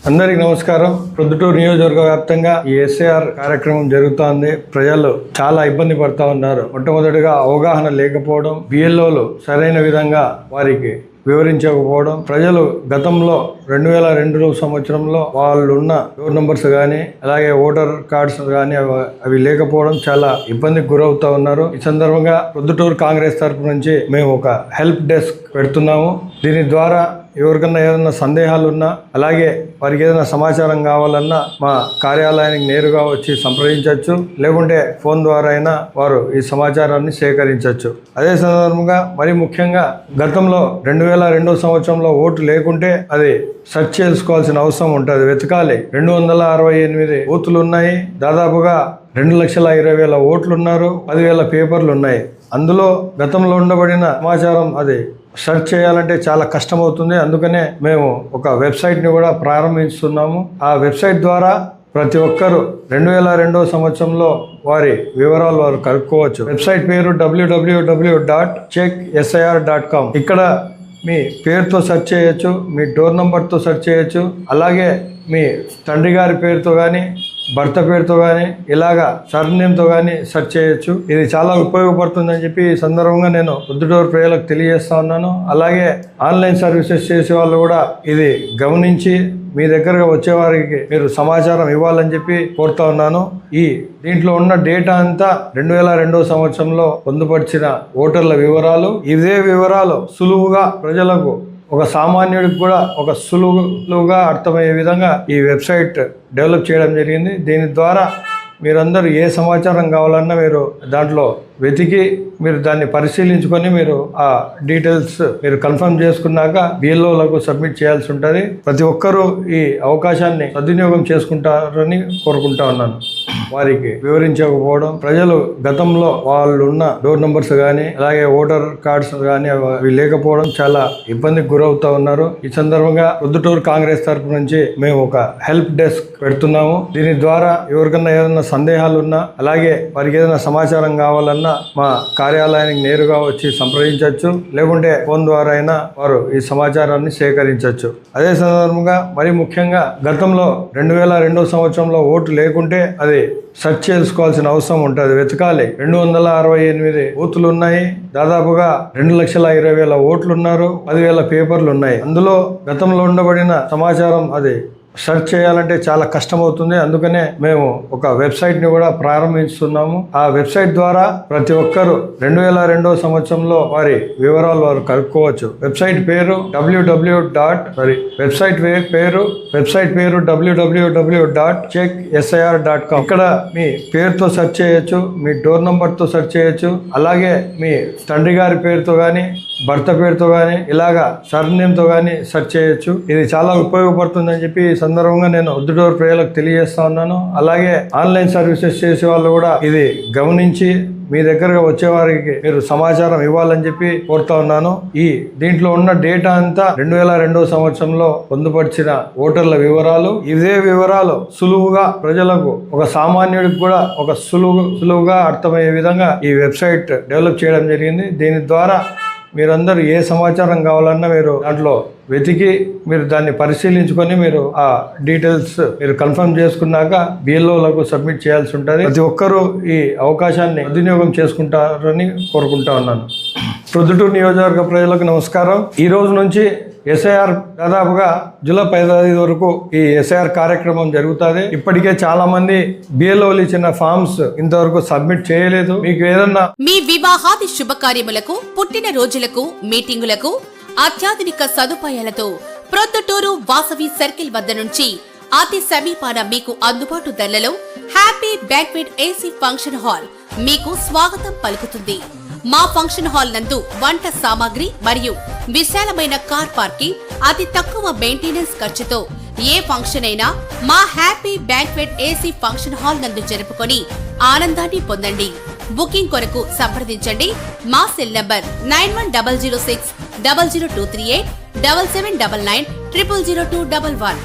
అందరికి నమస్కారం. ప్రొద్దుటూరు నియోజకవర్గ వ్యాప్తంగా ఈ ఎస్ఐఆర్ కార్యక్రమం జరుగుతోంది. ప్రజలు చాలా ఇబ్బంది పడతా ఉన్నారు. మొట్టమొదటిగా అవగాహన లేకపోవడం, బిఎల్ఓలు సరైన విధంగా వారికి వివరించకపోవడం, ప్రజలు గతంలో 2002 సంవత్సరంలో వాళ్ళు ఉన్న డోర్ నంబర్స్ కానీ అలాగే ఓటర్ కార్డ్స్ కానీ అవి లేకపోవడం చాలా ఇబ్బందికి గురవుతా ఉన్నారు. ఈ సందర్భంగా ప్రొద్దుటూరు కాంగ్రెస్ తరపు నుంచి మేము ఒక హెల్ప్ డెస్క్ పెడుతున్నాము. దీని ద్వారా ఎవరికన్నా ఏదైనా సందేహాలు ఉన్నా అలాగే వారికి ఏదైనా సమాచారం కావాలన్నా మా కార్యాలయానికి నేరుగా వచ్చి సంప్రదించవచ్చు, లేకుంటే ఫోన్ ద్వారా అయినా వారు ఈ సమాచారాన్ని సేకరించవచ్చు. అదే సందర్భంగా మరి ముఖ్యంగా గతంలో 2002 సంవత్సరంలో ఓటు లేకుంటే అది సెర్చ్ చేసుకోవాల్సిన అవసరం ఉంటుంది, వెతకాలి. 268 బూతులు ఉన్నాయి, దాదాపుగా 2,20,000 ఓట్లు ఉన్నారు, 10,000 పేపర్లు ఉన్నాయి. అందులో గతంలో ఉండబడిన సమాచారం అది సెర్చ్ చేయాలంటే చాలా కష్టమవుతుంది. అందుకనే మేము ఒక వెబ్సైట్ని కూడా ప్రారంభిస్తున్నాము. ఆ వెబ్సైట్ ద్వారా ప్రతి ఒక్కరూ 2002 సంవత్సరంలో వారి వివరాలు వారు కనుక్కోవచ్చు. వెబ్సైట్ పేరు www.checksir.com. ఇక్కడ మీ పేరుతో సెర్చ్ చేయొచ్చు, మీ డోర్ నంబర్తో సెర్చ్ చేయొచ్చు, అలాగే మీ తండ్రి గారి పేరుతో కానీ భర్త పేరుతో కానీ ఇలాగా సర్నేమ్తో కానీ సెర్చ్ చేయొచ్చు. ఇది చాలా ఉపయోగపడుతుందని చెప్పి ఈ సందర్భంగా నేను ప్రొద్దుటూరు ప్రజలకు తెలియజేస్తా ఉన్నాను. అలాగే ఆన్లైన్ సర్వీసెస్ చేసే వాళ్ళు కూడా ఇది గమనించి మీ దగ్గరగా వచ్చేవారికి మీరు సమాచారం ఇవ్వాలని చెప్పి కోరుతా ఉన్నాను. దీంట్లో ఉన్న డేటా అంతా 2002 సంవత్సరంలో పొందుపరిచిన ఓటర్ల వివరాలు. ఇదే వివరాలు సులువుగా ప్రజలకు, ఒక సామాన్యుడికి కూడా ఒక సులువుగా అర్థమయ్యే విధంగా ఈ వెబ్సైట్ డెవలప్ చేయడం జరిగింది. దీని ద్వారా మీరందరూ ఏ సమాచారం కావాలన్నా మీరు దాంట్లో వెతికి మీరు దాన్ని పరిశీలించుకొని మీరు ఆ డీటెయిల్స్ మీరు కన్ఫర్మ్ చేసుకున్నాక బిఎల్ఓలకు సబ్మిట్ చేయాల్సి ఉంటుంది. ప్రతి ఒక్కరూ ఈ అవకాశాన్ని సద్వినియోగం చేసుకుంటారని కోరుకుంటా ఉన్నాను. వారికి వివరించకపోవడం, ప్రజలు గతంలో వాళ్ళు ఉన్న డోర్ నంబర్స్ కానీ అలాగే ఓటర్ కార్డ్స్ కానీ అవి లేకపోవడం చాలా ఇబ్బందికి గురవుతా ఉన్నారు. ఈ సందర్భంగా ప్రొద్దుటూరు కాంగ్రెస్ తరపు నుంచి మేము ఒక హెల్ప్ డెస్క్ పెడుతున్నాము. దీని ద్వారా ఎవరికన్నా ఏదైనా సందేహాలు ఉన్నా అలాగే వారికి ఏదైనా సమాచారం కావాలన్నా మా కార్యాలయానికి నేరుగా వచ్చి సంప్రదించవచ్చు, లేకుంటే ఫోన్ ద్వారా అయినా వారు ఈ సమాచారాన్ని సేకరించవచ్చు. అదే సందర్భంగా మరి ముఖ్యంగా గతంలో 2002 సంవత్సరంలో ఓటు లేకుంటే అది సెర్చ్ చేసుకోవాల్సిన అవసరం ఉంటుంది, వెతకాలి. 268 బూతులు ఉన్నాయి, దాదాపుగా 2,20,000 ఓట్లు ఉన్నారు, 10,000 పేపర్లు ఉన్నాయి. అందులో గతంలో ఉండబడిన సమాచారం అది సెర్చ్ చేయాలంటే చాలా కష్టమవుతుంది. అందుకనే మేము ఒక వెబ్సైట్ని కూడా ప్రారంభిస్తున్నాము. ఆ వెబ్సైట్ ద్వారా ప్రతి ఒక్కరూ 2002 సంవత్సరంలో వారి వివరాలు వారు కనుక్కోవచ్చు. వెబ్సైట్ పేరు www.checksir.com. ఇక్కడ మీ పేరుతో సెర్చ్ చేయొచ్చు, మీ డోర్ నంబర్తో సెర్చ్ చేయొచ్చు, అలాగే మీ తండ్రి గారి పేరుతో కానీ భర్త పేరుతో కానీ ఇలాగా సర్నేమ్తో కానీ సెర్చ్ చేయొచ్చు. ఇది చాలా ఉపయోగపడుతుందని చెప్పి ఈ సందర్భంగా నేను ప్రొద్దుటూరు ప్రజలకు తెలియజేస్తా ఉన్నాను. అలాగే ఆన్లైన్ సర్వీసెస్ చేసే వాళ్ళు కూడా ఇది గమనించి మీ దగ్గరగా వచ్చేవారికి మీరు సమాచారం ఇవ్వాలని చెప్పి కోరుతా ఉన్నాను. దీంట్లో ఉన్న డేటా అంతా 2002 సంవత్సరంలో పొందుపరిచిన ఓటర్ల వివరాలు. ఇదే వివరాలు సులువుగా ప్రజలకు, ఒక సామాన్యుడికి కూడా ఒక సులువుగా అర్థమయ్యే విధంగా ఈ వెబ్సైట్ డెవలప్ చేయడం జరిగింది. దీని ద్వారా మీరందరూ ఏ సమాచారం కావాలన్నా మీరు దాంట్లో వెతికి మీరు దాన్ని పరిశీలించుకొని మీరు ఆ డీటెయిల్స్ మీరు కన్ఫర్మ్ చేసుకున్నాక బిఎల్ఓలకు సబ్మిట్ చేయాల్సి ఉంటుంది. ప్రతి ఒక్కరూ ఈ అవకాశాన్ని సద్వినియోగం చేసుకుంటారని కోరుకుంటా ఉన్నాను. ప్రొద్దుటూరు నియోజకవర్గ ప్రజలకు నమస్కారం. ఈ రోజు నుంచి ఎస్ఐఆర్ దాదాపుగా జూలై 15 వరకు ఈ ఎస్ఐఆర్ కార్యక్రమం జరుగుతుంది. ఇప్పటికే చాలా మంది బిఎల్ఓలు ఇచ్చిన ఫామ్స్ ఇంతవరకు సబ్మిట్ చేయలేదు. మీకు ఏదన్నా మీ వివాహాది శుభకార్యములకు, పుట్టిన రోజులకు, మీటింగులకు అత్యాధునిక సదుపాయాలతో ప్రొద్దుటూరు వాసవి సర్కిల్ వద్ద నుంచి అతి సమీపాన మీకు అందుబాటు ధరలలో happy banquet AC function hall మీకు స్వాగతం పలుకుతుంది. మా ఫంక్షన్ హాల్ నందు వంట సామాగ్రి మరియు విశాలమైన కార్ పార్కింగ్, అతి తక్కువ మెయింటెనెన్స్ ఖర్చుతో ఏ ఫంక్షన్ అయినా మా happy banquet AC function hall నందు జరుపుకొని ఆనందాన్ని పొందండి. బుకింగ్ కొరకు సంప్రదించండి. మా సెల్ నంబర్ 9100600238 7799 000211.